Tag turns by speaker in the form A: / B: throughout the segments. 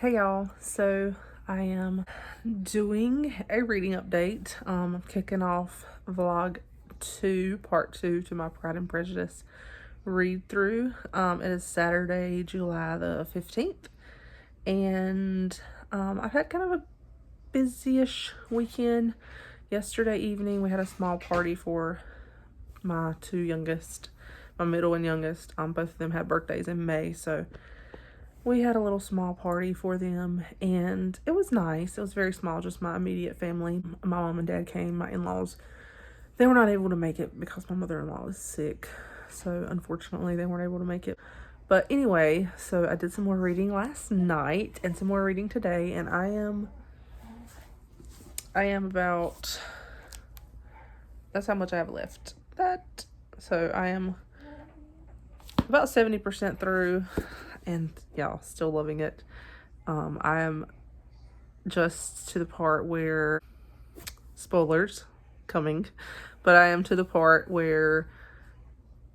A: Hey y'all, so I am doing a reading update. I'm kicking off vlog 2, part 2 to my Pride and Prejudice read through. It is Saturday, July the 15th, and I've had kind of a busy-ish weekend. Yesterday evening we had a small party for my two youngest, my middle and youngest. Both of them had birthdays in May, so we had a little small party for them, and it was nice. It was very small, just my immediate family. My mom and dad came. My in-laws, they were not able to make it because my mother-in-law is sick, so unfortunately they weren't able to make it. But anyway, so I did some more reading last night and some more reading today, and I am about, that's how much I have left. So I am about 70% through, and y'all, still loving it. I am just to the part where, spoilers coming, but I am to the part where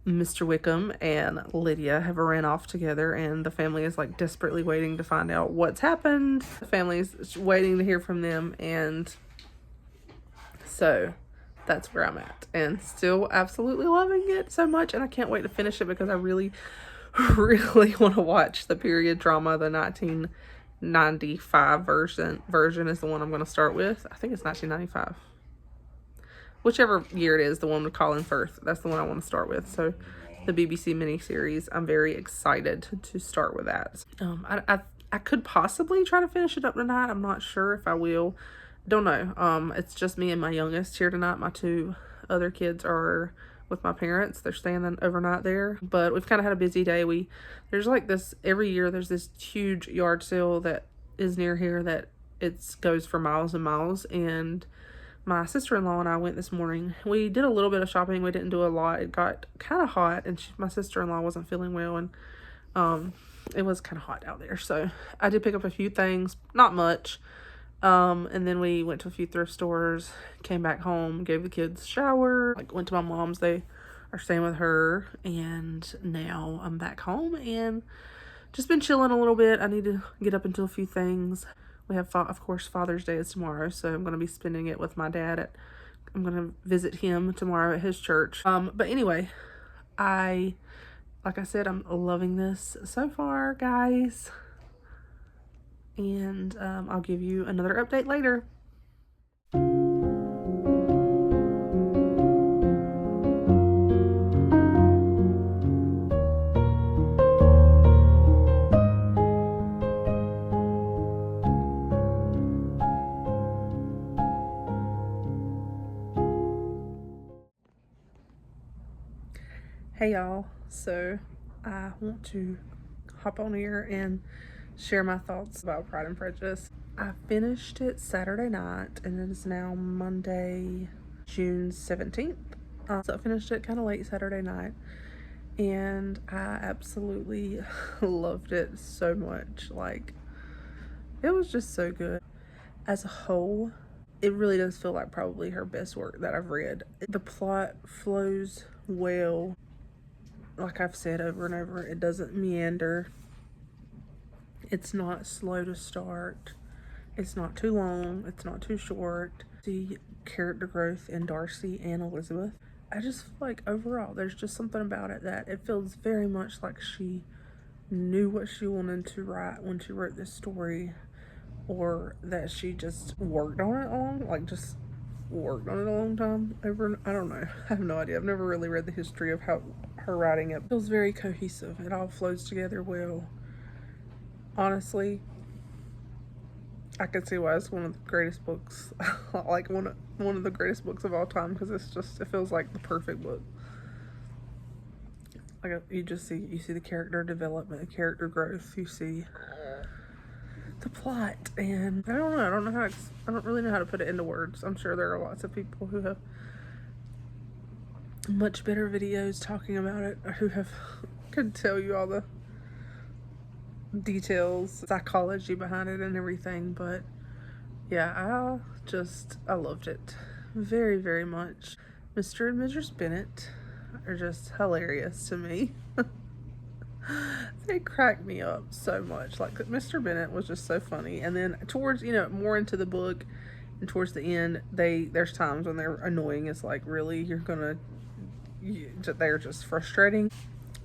A: Mr. Wickham and Lydia have ran off together, and the family is like desperately waiting to find out what's happened. The family is waiting to hear from them, and so that's where I'm at, and still absolutely loving it so much, and I can't wait to finish it because I really want to watch the period drama. The 1995 version is the one I'm going to start with. I think it's 1995. Whichever year it is, the one with Colin Firth, that's the one I want to start with. So the BBC miniseries, I'm very excited to start with that. I could possibly try to finish it up tonight. I'm not sure if I will. Don't know. It's just me and my youngest here tonight. My two other kids are with my parents. They're staying overnight there, but we've kind of had a busy day. There's like this every year, there's this huge yard sale that is near here that goes for miles and miles, and my sister-in-law and I went this morning. We did a little bit of shopping. We didn't do a lot. It got kind of hot, and my sister-in-law wasn't feeling well, and it was kind of hot out there, so I did pick up a few things, not much. And then we went to a few thrift stores, came back home, gave the kids a shower, went to my mom's. They are staying with her, and now I'm back home and just been chilling a little bit. I need to get up into a few things. We have, of course, Father's Day is tomorrow, so I'm going to be spending it with my dad. I'm going to visit him tomorrow at his church. But anyway, like I said, I'm loving this so far, guys. And I'll give you another update later. Hey y'all, so I want to hop on here and share my thoughts about Pride and Prejudice. I finished it Saturday night, and it is now Monday, June 17th. So I finished it kind of late Saturday night, and I absolutely loved it so much. Like, it was just so good. As a whole, it really does feel like probably her best work that I've read. The plot flows well. Like I've said over and over, it doesn't meander. It's not slow to start. It's not too long. It's not too short. The character growth in Darcy and Elizabeth, I just feel like overall there's just something about it that it feels very much like she knew what she wanted to write when she wrote this story, or that she just worked on it a long time over. I don't know. I have no idea. I've never really read the history of how her writing it. Feels very cohesive. It all flows together well. Honestly, I could see why it's one of the greatest books, like one of the greatest books of all time, because it feels like the perfect book. Like, you see the character development, the character growth, you see the plot, and I don't really know how to put it into words. I'm sure there are lots of people who have much better videos talking about it, or who could tell you all the details, psychology behind it and everything. But yeah, I loved it very, very much. Mr. and Mrs. Bennet are just hilarious to me. They cracked me up so much. Like, Mr. Bennett was just so funny. And then towards, more into the book and towards the end, there's times when they're annoying. It's like, really, they're just frustrating.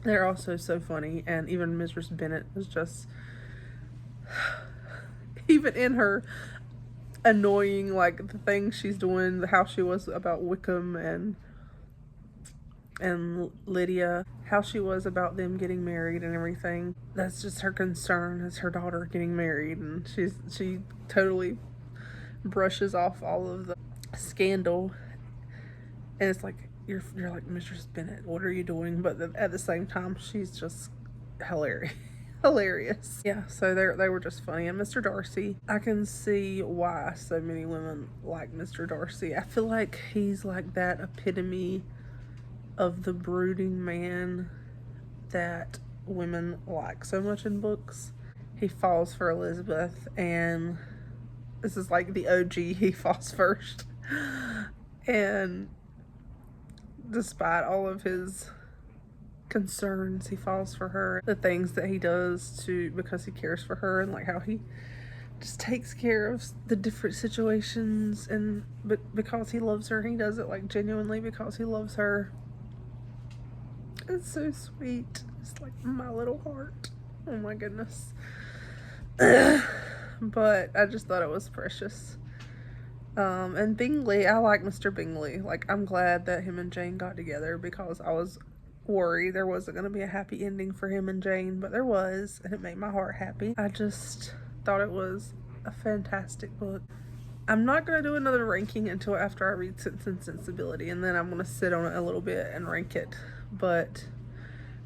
A: They're also so funny. And even Mistress Bennett was just, even in her annoying, like, the things she's doing, how she was about Wickham and Lydia, how she was about them getting married and everything. That's just her concern, is her daughter getting married, and she totally brushes off all of the scandal. And it's like, you're like, Mistress Bennett, what are you doing? But at the same time, she's just hilarious. Yeah, so they were just funny. And Mr. Darcy, I can see why so many women like Mr. Darcy. I feel like he's like that epitome of the brooding man that women like so much in books. He falls for Elizabeth, and this is like the OG, he falls first. And despite all of his concerns, he falls for her. The things that he does because he cares for her, and like how he just takes care of the different situations, but because he loves her, he does it like genuinely because he loves her. It's so sweet. It's like my little heart. Oh my goodness. But I just thought it was precious. And Bingley, I like Mr. Bingley. Like, I'm glad that him and Jane got together, because I was worried there wasn't going to be a happy ending for him and Jane, but there was, and it made my heart happy. I just thought it was a fantastic book. I'm not going to do another ranking until after I read Sense and Sensibility, and then I'm going to sit on it a little bit and rank it. But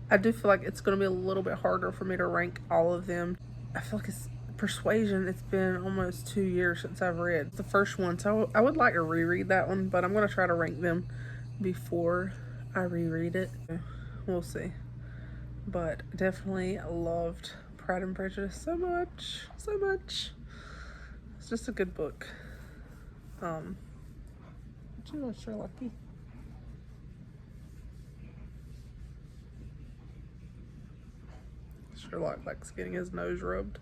A: I do feel like it's going to be a little bit harder for me to rank all of them. I feel like it's Persuasion. It's been almost 2 years since I've read the first one, so I would like to reread that one, but I'm going to try to rank them before I reread it. We'll see. But definitely loved Pride and Prejudice so much. It's just a good book. What you know, Sherlocky? Sherlock likes getting his nose rubbed.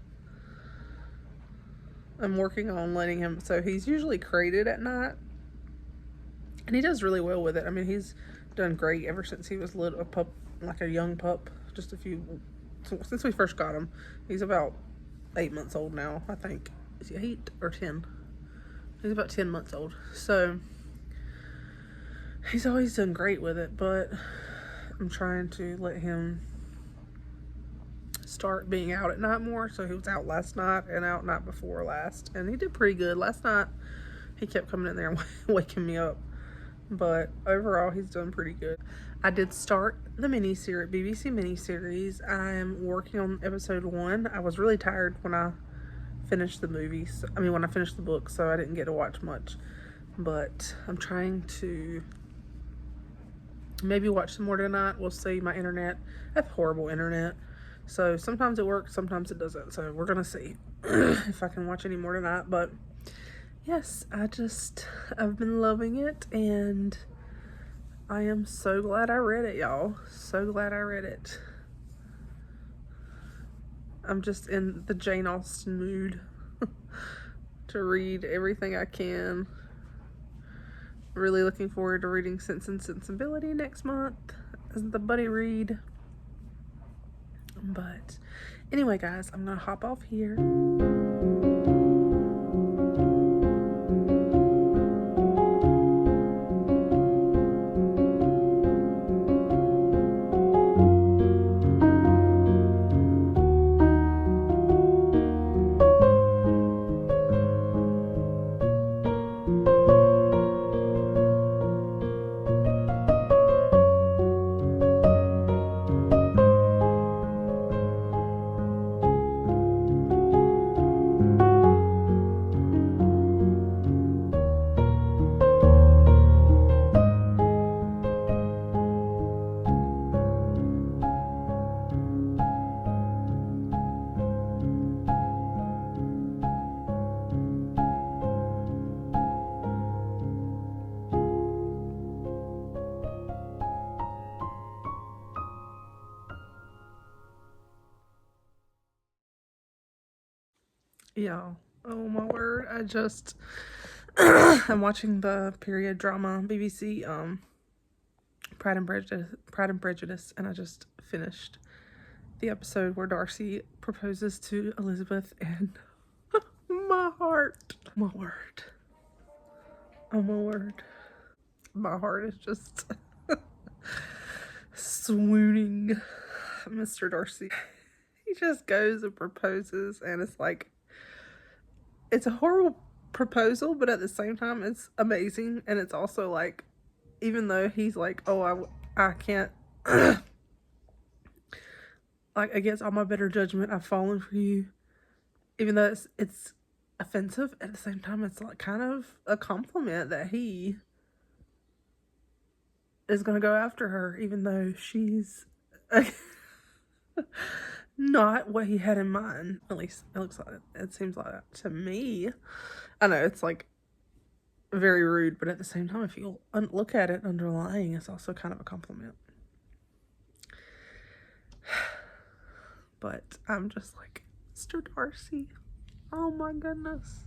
A: I'm working on letting him, so he's usually crated at night, and he does really well with it. I mean, he's done great ever since he was a pup, like a young pup, since we first got him. He's about 8 months old now, I think. Is he 8 or 10? He's about 10 months old. So he's always done great with it, but I'm trying to let him start being out at night more. So he was out last night and out night before last, and he did pretty good. Last night he kept coming in there and waking me up, but overall he's done pretty good. I did start the BBC miniseries. I am working on episode 1. I was really tired when I finished the movies. When I finished the book, so I didn't get to watch much, but I'm trying to maybe watch some more tonight. We'll see. My internet, I have horrible internet, so sometimes it works, sometimes it doesn't. So we're gonna see if I can watch any more tonight. But yes, I've been loving it, and I am so glad I read it, y'all. So glad I read it. I'm just in the Jane Austen mood to read everything I can. Really looking forward to reading Sense and Sensibility next month as the buddy read. But anyway, guys, I'm gonna hop off here. Yeah. Oh my word. I'm watching the period drama BBC Pride and Prejudice, and I just finished the episode where Darcy proposes to Elizabeth, and my heart. My word. Oh my word. My heart is just swooning. Mr. Darcy. He just goes and proposes, and it's like, it's a horrible proposal, but at the same time, it's amazing. And it's also like, even though he's like, oh, I can't, like, against all my better judgment, I've fallen for you. Even though it's offensive, at the same time, it's like kind of a compliment that he is going to go after her, even though she's not what he had in mind. At least it looks like it seems like that to me. I know it's like very rude, but at the same time, if you look at it underlying, it's also kind of a compliment. But I'm just like, Mr. Darcy, oh my goodness,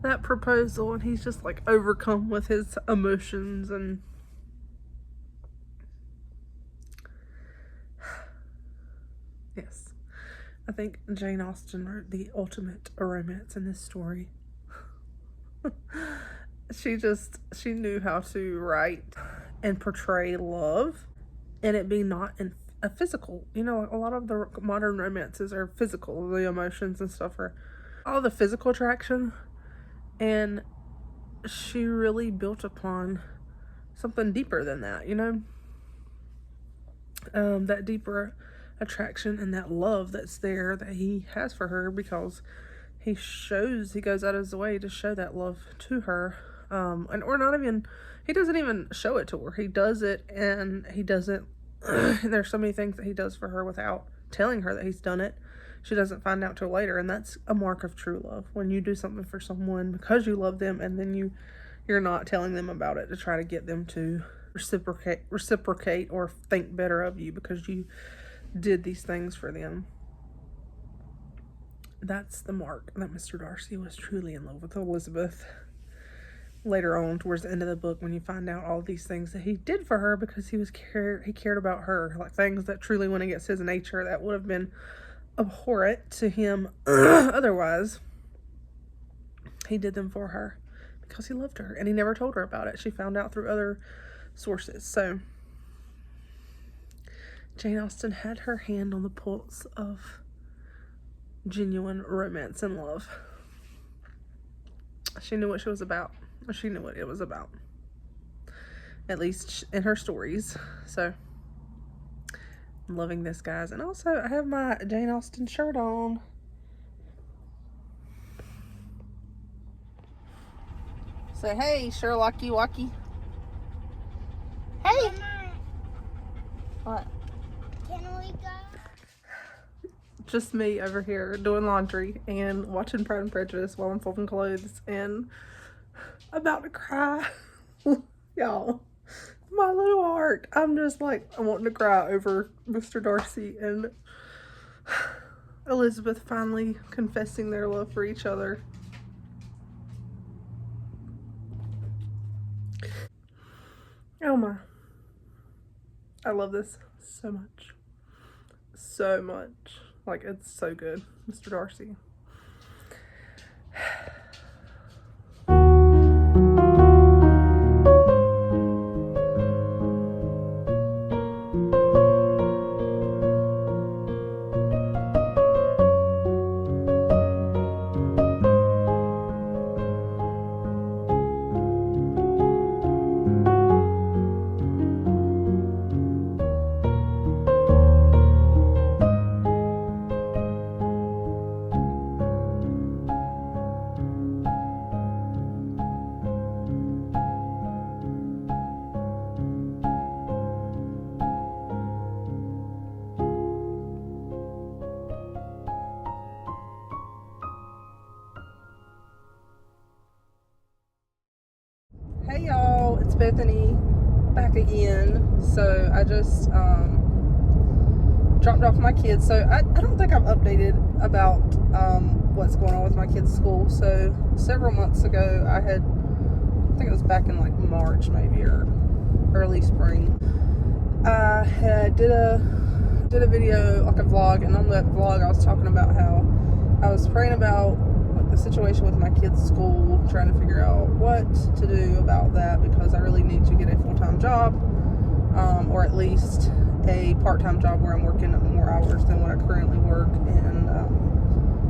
A: that proposal, and he's just like overcome with his emotions. And yes, I think Jane Austen wrote the ultimate romance in this story. She knew how to write and portray love, and it be not in a physical, a lot of the modern romances are physical, the emotions and stuff are all the physical attraction, and she really built upon something deeper than that, that deeper attraction and that love that's there that he has for her, because he goes out of his way to show that love to her. And or not even, he doesn't even show it to her. He does it, and he doesn't, there's so many things that he does for her without telling her that he's done it. She doesn't find out till later, and that's a mark of true love. When you do something for someone because you love them, and then you're not telling them about it to try to get them to reciprocate or think better of you because you did these things for them. That's the mark that Mr. Darcy was truly in love with Elizabeth. Later on, towards the end of the book, when you find out all these things that he did for her because he cared about her, like things that truly went against his nature that would have been abhorrent to him otherwise, he did them for her because he loved her, and he never told her about it. She found out through other sources. So Jane Austen had her hand on the pulse of genuine romance and love. She knew what she was about. She knew what it was about, at least in her stories. So I'm loving this, guys. And also, I have my Jane Austen shirt on. Say hey, Sherlocky Walkie. Hey.
B: Mama,
A: What?
B: can we go?
A: Just me over here doing laundry and watching Pride and Prejudice while I'm folding clothes and about to cry. Y'all, my little heart. I'm just like, I'm wanting to cry over Mr. Darcy and Elizabeth finally confessing their love for each other. Oh my. I love this so much. So much. Like, it's so good. Mr. Darcy. Hey y'all, it's Bethany back again. So I just dropped off my kids. So I don't think I've updated about what's going on with my kids' school. So several months ago, I think it was back in like March maybe, or early spring, I had did a video, like a vlog, and on that vlog I was talking about how I was praying about like the situation with my kids' school, trying to figure out what to do about that, because I really need to get a full-time job, or at least a part-time job where I'm working more hours than what I currently work, and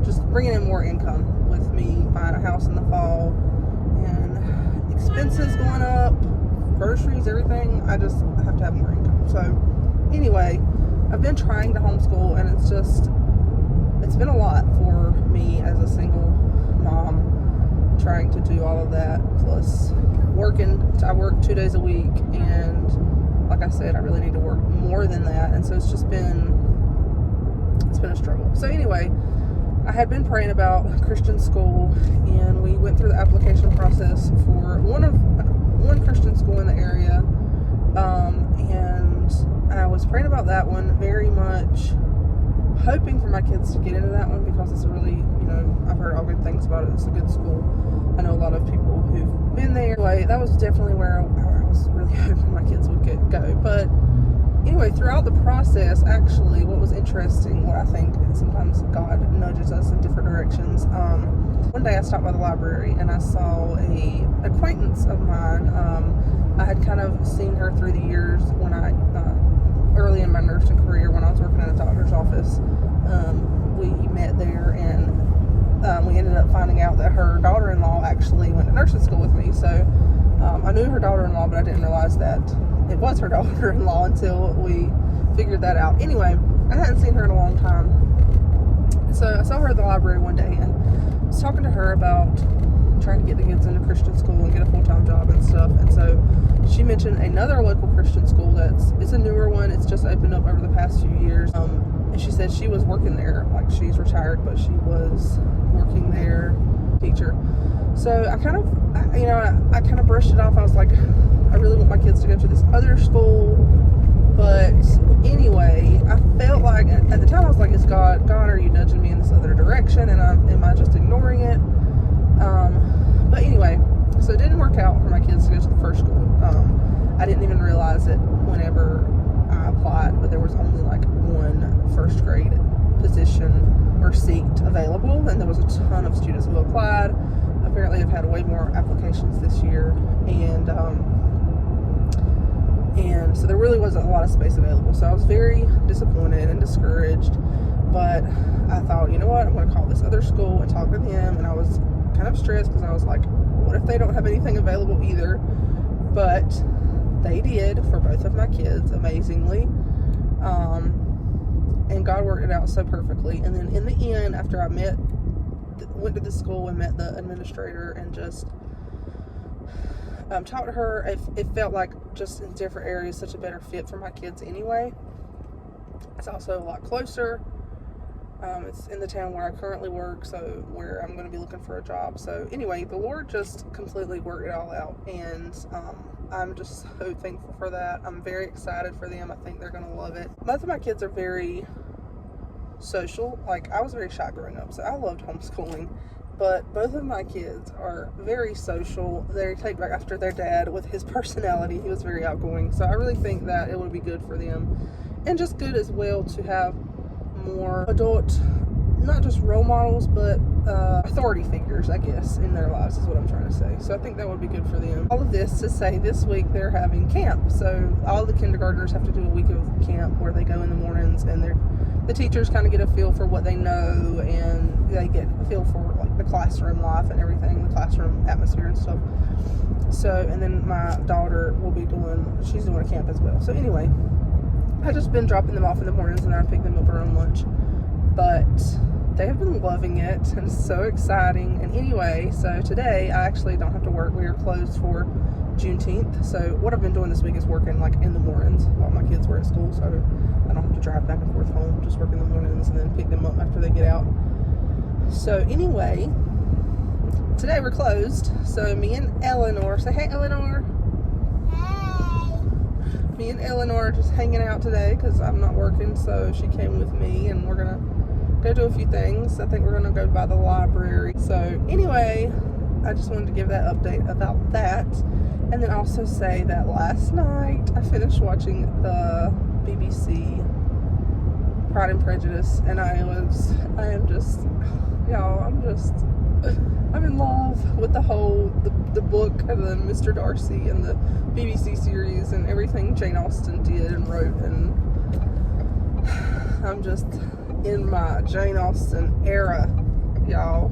A: just bringing in more income with me buying a house in the fall and expenses going up, groceries, everything. I just have to have more income. So anyway, I've been trying to homeschool, and it's been a lot for me as a single mom, trying to do all of that, plus working. I work 2 days a week, and like I said, I really need to work more than that, and so it's been a struggle. So anyway, I had been praying about Christian school, and we went through the application process for one Christian school in the area, and I was praying about that one, very much hoping for my kids to get into that one, because it's a really, I've heard all good things about it. It's a good school. I know a lot of people who've been there. Anyway, that was definitely where I was really hoping my kids would go. But anyway, throughout the process, actually, what was interesting, what I think sometimes God nudges us in different directions. One day I stopped by the library, and I saw a acquaintance of mine. I had kind of seen her through the years when early in my nursing career, when I was working at a doctor's office. We met there, and we ended up finding out that her daughter-in-law actually went to nursing school with me. So I knew her daughter-in-law, but I didn't realize that it was her daughter-in-law until we figured that out. Anyway, I hadn't seen her in a long time. So I saw her at the library one day, and was talking to her about trying to get the kids into Christian school and get a full-time job and stuff. And so she mentioned another local Christian school it's a newer one. It's just opened up over the past few years. And she said she was working there, like she's retired, but she was working there, teacher. So I kind of brushed it off. I was like, I really want my kids to go to this other school. But anyway, I felt like at the time I was like, is God, are you nudging me in this other direction? And am I just ignoring it? But anyway, so it didn't work out for my kids to go to the first school. I didn't even realize it whenever I applied, but there was only like one first grade position or seat available, and there was a ton of students who applied. Apparently they've had way more applications this year, and so there really wasn't a lot of space available. So I was very disappointed and discouraged, but I thought, you know what, I'm going to call this other school and talk to them. And I was kind of stressed, because I was like, what if they don't have anything available either? But they did for both of my kids, amazingly. And God worked it out so perfectly. And then in the end, after I went to the school and met the administrator and just talked to her, it felt like just in different areas such a better fit for my kids anyway. It's also a lot closer. It's in the town where I currently work, so where I'm going to be looking for a job. So anyway, the Lord just completely worked it all out, and I'm just so thankful for that. I'm very excited for them. I think they're going to love it. Both of my kids are very social. Like, I was very shy growing up, so I loved homeschooling. But both of my kids are very social. They take back after their dad with his personality. He was very outgoing. So I really think that it would be good for them, and just good as well to have more adult, not just role models, but authority figures, I guess, in their lives is what I'm trying to say. So I think that would be good for them. All of this to say, this week they're having camp. So all the kindergartners have to do a week of camp where they go in the mornings, and the teachers kind of get a feel for what they know, and they get a feel for like the classroom life and everything, the classroom atmosphere and stuff. So, and then my daughter she's doing a camp as well. So anyway, I've just been dropping them off in the mornings, and then I pick them up around lunch. But they have been loving it, and it's so exciting. And anyway, so today I actually don't have to work. We are closed for Juneteenth. So what I've been doing this week is working like in the mornings while my kids were at school, so I don't have to drive back and forth home. Just work in the mornings and then pick them up after they get out. So anyway, today we're closed. So me and Eleanor, say hey, Eleanor.
B: Hey.
A: me and Eleanor are just hanging out today because I'm not working, so she came with me and we're gonna go do a few things. I think we're gonna go by the library. So anyway, I just wanted to give that update about that, and then also say that last night I finished watching the BBC Pride and Prejudice, and I'm in love with the book of the Mr. Darcy and the BBC series and everything Jane Austen did and wrote, and I'm just in my Jane Austen era, y'all.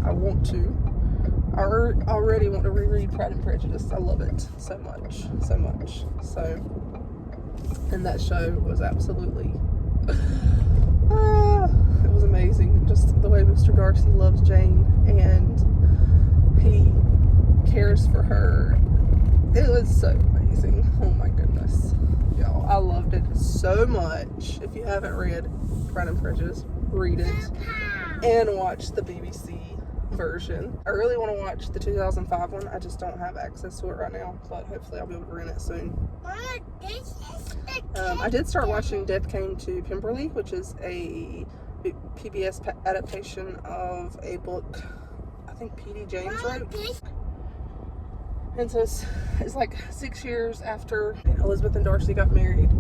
A: I already want to reread Pride and Prejudice. I love it so much. So, and that show was absolutely, it was amazing. Just the way Mr. Darcy loves Jane and he cares for her. It was so amazing. Oh my goodness. Y'all, I loved it so much. If you haven't read Pride and Prejudice, read it and watch the BBC version. I really want to watch the 2005 one. I just don't have access to it right now, but hopefully I'll be able to rent it soon.
B: Mama, this is the
A: I did start watching Death Came to Pemberley, which is a PBS adaptation of a book I think P.D. James wrote. And so it's like 6 years after Elizabeth and Darcy got married.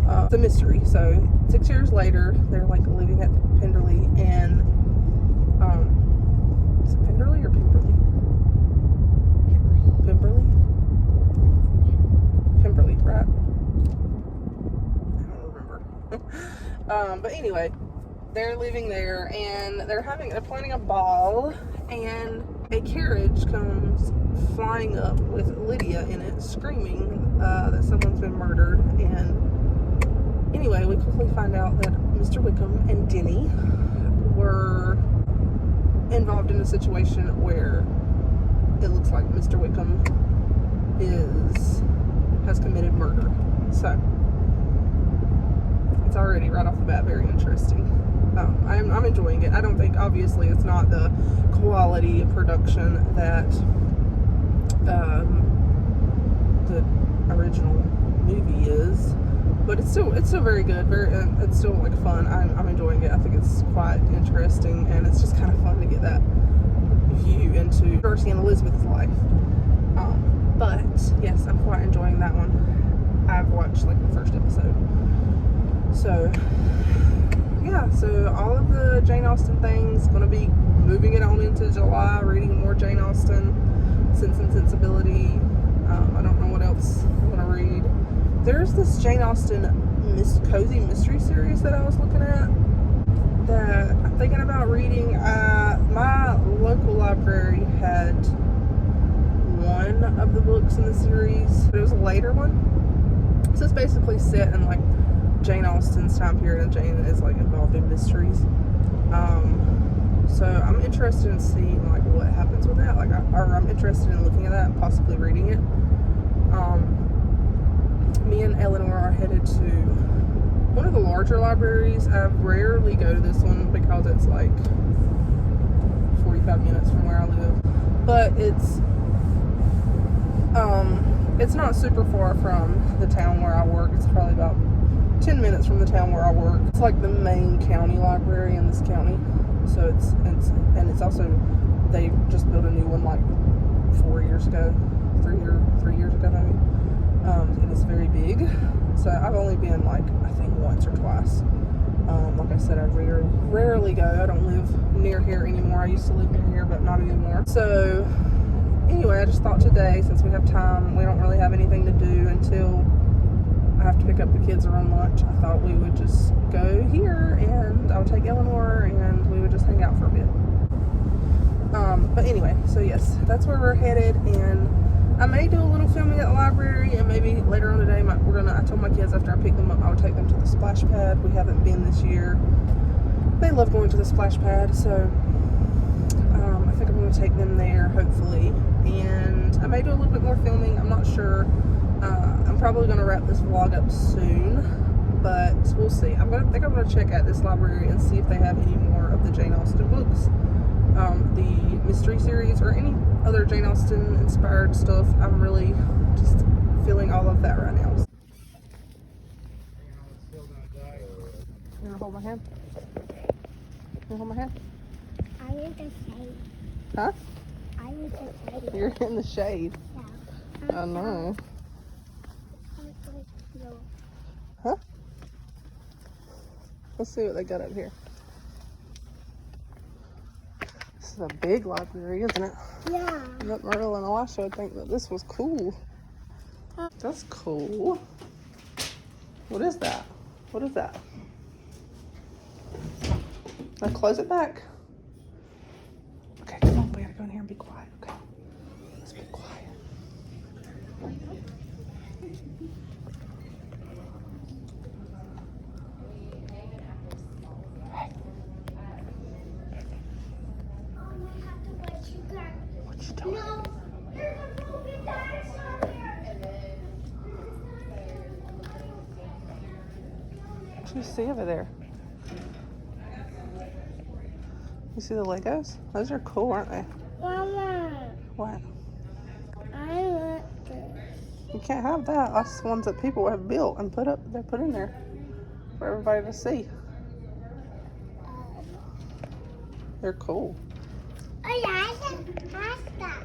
A: It's a mystery. So 6 years later, they're like living at Penderley, and is it Penderley or Pemberley? Pemberley? Pemberley, right? I don't remember. But anyway, they're living there, and they're planning a ball, and a carriage comes flying up with Lydia in it, screaming that someone's been murdered. And anyway, we quickly find out that Mr. Wickham and Denny were involved in a situation where it looks like Mr. Wickham has committed murder. So it's already right off the bat very interesting. I'm enjoying it. I don't think, obviously, it's not the quality of production that the original movie is, but it's still very good. It's still like fun. I'm enjoying it. I think it's quite interesting, and it's just kind of fun to get that view into Darcy and Elizabeth's life. But yes, I'm quite enjoying that one. I've watched like the first episode. So yeah, so all of the Jane Austen things, gonna be moving it on into July, reading more Jane Austen, Sense and Sensibility. I don't know what else I'm gonna read. There's this Jane Austen cozy mystery series that I was looking at that I'm thinking about reading. My local library had one of the books in the series, but it was a later one. So it's basically set in like Jane Austen's time period, and Jane is like involved in mysteries. So I'm interested in seeing like what happens with that. I'm interested in looking at that and possibly reading it. Me and Eleanor are headed to one of the larger libraries. I rarely go to this one because it's like 45 minutes from where I live, but it's not super far from the town where I work. It's probably about 10 minutes from the town where I work. It's like the main county library in this county. So it's also, they just built a new one like 4 years ago, 3 years ago maybe. And it's very big. So I've only been like, I think once or twice. Like I said, I rarely go. I don't live near here anymore. I used to live near here, but not anymore. So anyway, I just thought today, since we have time, we don't really have anything to do until I have to pick up the kids around lunch. I thought we would just go here, and I would take Eleanor, and we would just hang out for a bit. But anyway, so yes, that's where we're headed, and I may do a little filming at the library, and maybe later on today, I told my kids after I pick them up, I would take them to the splash pad. We haven't been this year. They love going to the splash pad, so I think I'm going to take them there, hopefully, and I may do a little bit more filming. I'm not sure. I'm probably going to wrap this vlog up soon, but we'll see. I think I'm going to check at this library and see if they have any more of the Jane Austen books, the mystery series, or any other Jane Austen inspired stuff. I'm really just feeling all of that right now. hold my hand? Can you hold my hand?
B: I need the shade.
A: Huh?
B: I need the shade.
A: You're in the shade.
B: Yeah.
A: I know. Huh? Let's see what they got up here. This is a big library, isn't it?
B: Yeah.
A: I bet Merle and Elisha would think that this was cool. That's cool. What is that? What is that? Now close it back. Okay, come on. We gotta go in here and be quiet. Okay. Let's be quiet. What you doing?
B: No, there's a broken dinosaur here.
A: What do you see over there? You see the Legos? Those are cool, aren't they?
B: Mama,
A: What?
B: I want this.
A: You can't have that. That's the ones that people have built and they're put in there for everybody to see. They're cool.
B: Oh yeah, I can pass that.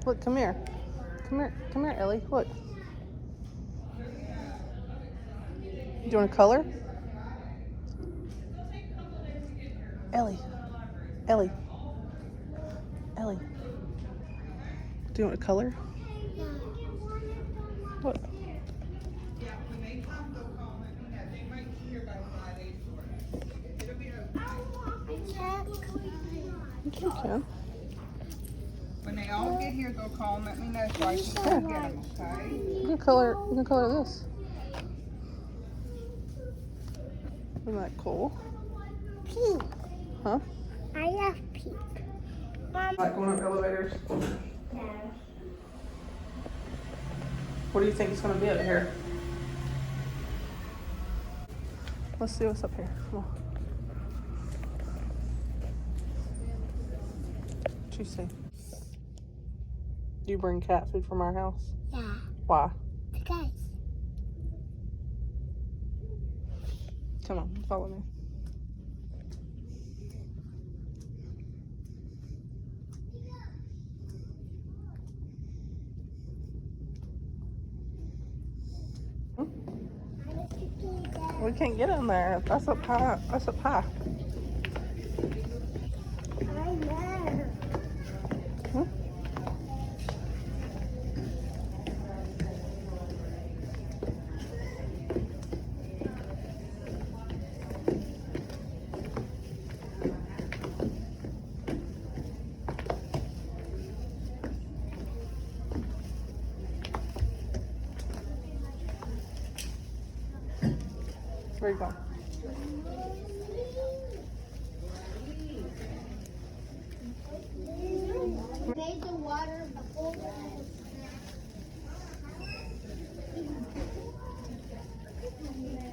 A: Look, come here. Come here, Ellie. Look. You want to color? Ellie. Ellie. Ellie. Do you want to color? What? You can.
C: When they all get here, they'll call and let me know so I can go get them, okay?
A: You can color this. Isn't that cool?
B: Pink.
A: Huh?
B: I love pink. Mom.
A: Like going up elevators.
B: No.
A: What do you think is going to be up here? Let's see what's up here. Come on. What you see? You bring cat food from our house?
B: Yeah.
A: Why?
B: Because.
A: Come on, follow me. We can't get in there. That's up high. That's up high.
B: I know.
A: Hmm? Where you going?
B: Made the water bubble.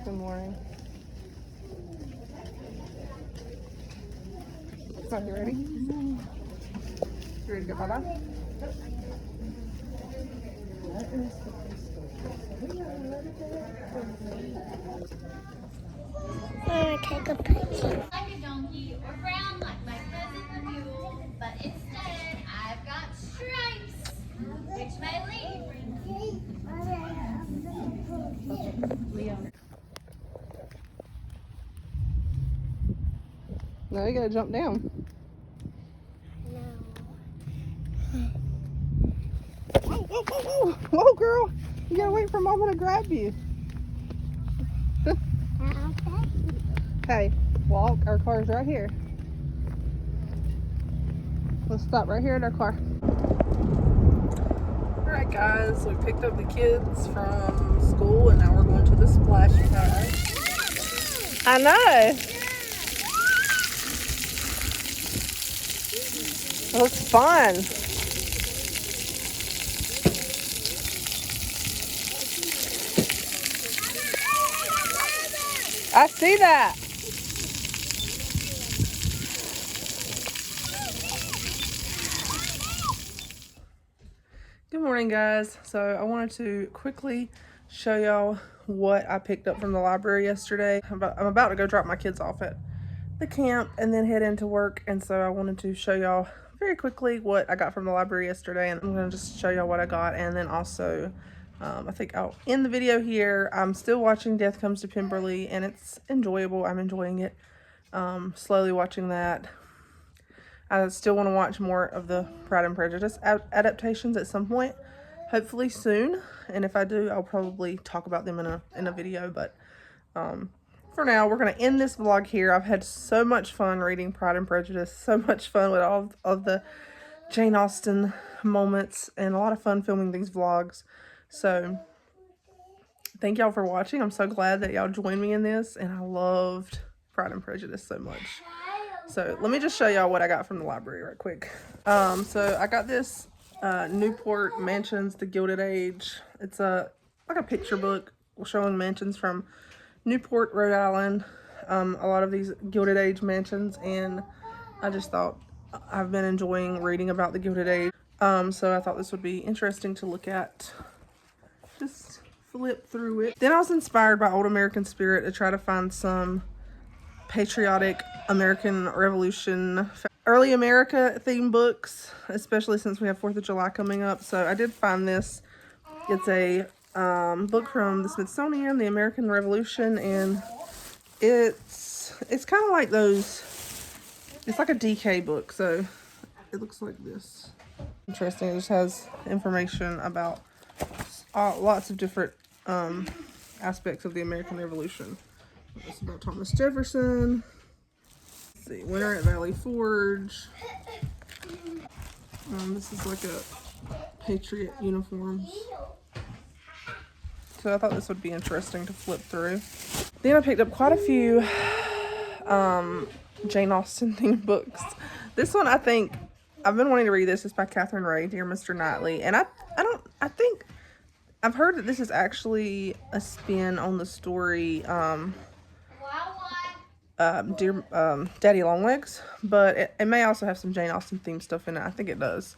A: Good morning. So, you ready? You ready to go bye-bye?
B: I'm gonna take a picture.
D: Like a donkey or brown like my cousin the mule, but instead I've got stripes, which may lead.
A: No, you gotta jump down. Whoa, whoa, whoa, whoa. Whoa, girl. You gotta wait for Mama to grab you. Hey, walk. Our car's right here. Let's stop right here at our car. Alright guys, we picked up the kids from school and now we're going to the splash pad. I know. It looks fun. I see that. Good morning, guys. So I wanted to quickly show y'all what I picked up from the library yesterday. I'm about to go drop my kids off at the camp and then head into work, and so I wanted to show y'all very quickly what I got from the library yesterday, and I'm going to just show y'all what I got, and then also I think I'll end the video here. I'm still watching Death Comes to Pemberley, and it's enjoyable. I'm enjoying it. Slowly watching that. I still want to watch more of the Pride and Prejudice adaptations at some point, hopefully soon, and if I do, I'll probably talk about them in a video, but for now, we're going to end this vlog here. I've had so much fun reading Pride and Prejudice, so much fun with all of the Jane Austen moments, and a lot of fun filming these vlogs. So, thank y'all for watching. I'm so glad that y'all joined me in this, and I loved Pride and Prejudice so much. So, let me just show y'all what I got from the library right quick. So, I got this Newport Mansions, The Gilded Age. It's like a picture book showing mansions from Newport, Rhode Island, a lot of these Gilded Age mansions, and I just thought I've been enjoying reading about the Gilded Age, so I thought this would be interesting to look at. Just flip through it. Then I was inspired by Old American Spirit to try to find some patriotic American Revolution, early America themed books, especially since we have 4th of July coming up, so I did find this. It's a book from the Smithsonian, The American Revolution, and it's kind of like those, it's like a DK book, so it looks like this. Interesting. It just has information about lots of different aspects of the American Revolution. It's about Thomas Jefferson. Let's see, Winter at Valley Forge. This is like a Patriot uniforms. So I thought this would be interesting to flip through. Then I picked up quite a few Jane Austen themed books. This one, I think, I've been wanting to read this. It's by Catherine Ray, Dear Mr. Knightley. And I think, I've heard that this is actually a spin on the story, Dear Daddy Longlegs. But it may also have some Jane Austen themed stuff in it. I think it does.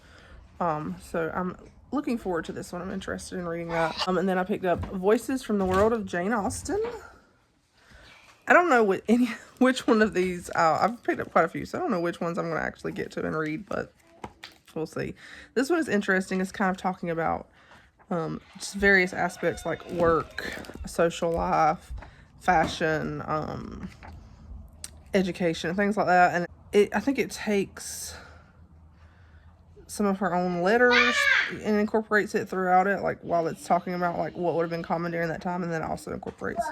A: So I'm looking forward to this one. I'm interested in reading that. And then I picked up Voices from the World of Jane Austen. I don't know which one of these, I've picked up quite a few, so I don't know which ones I'm going to actually get to and read, but we'll see. This one is interesting. It's kind of talking about just various aspects like work, social life, fashion, education, things like that. And I think it takes some of her own letters and incorporates it throughout it, like while it's talking about like what would have been common during that time, and then it also incorporates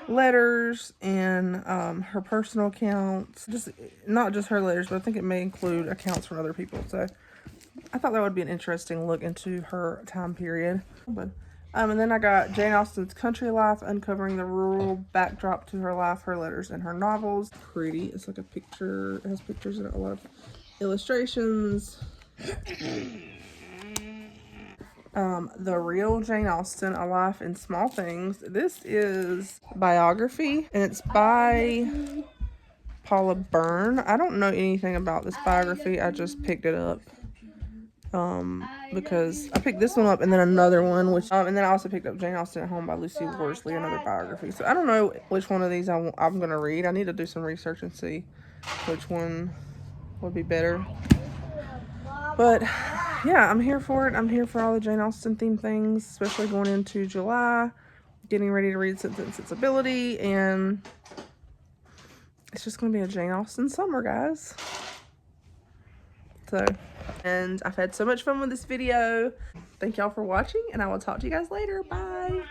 A: letters and her personal accounts, just not just her letters, but I think it may include accounts from other people. So I thought that would be an interesting look into her time period. But and then I got Jane Austen's Country Life, uncovering the rural backdrop to her life, her letters, and her novels. Pretty. It's like a picture. It has pictures and a lot of illustrations. The Real Jane Austen, A Life in Small Things. This is biography, and it's by Paula Byrne. I don't know anything about this biography. I just picked it up because I picked this one up and then another one, which and then I also picked up Jane Austen at Home by Lucy Worsley, another biography. So I don't know which one of these I'm going to read. I need to do some research and see which one would be better. But yeah, I'm here for it. I'm here for all the Jane Austen themed things, especially going into July, getting ready to read Sense and Sensibility, and it's just going to be a Jane Austen summer, guys. So, and I've had so much fun with this video. Thank y'all for watching, and I will talk to you guys later. Bye.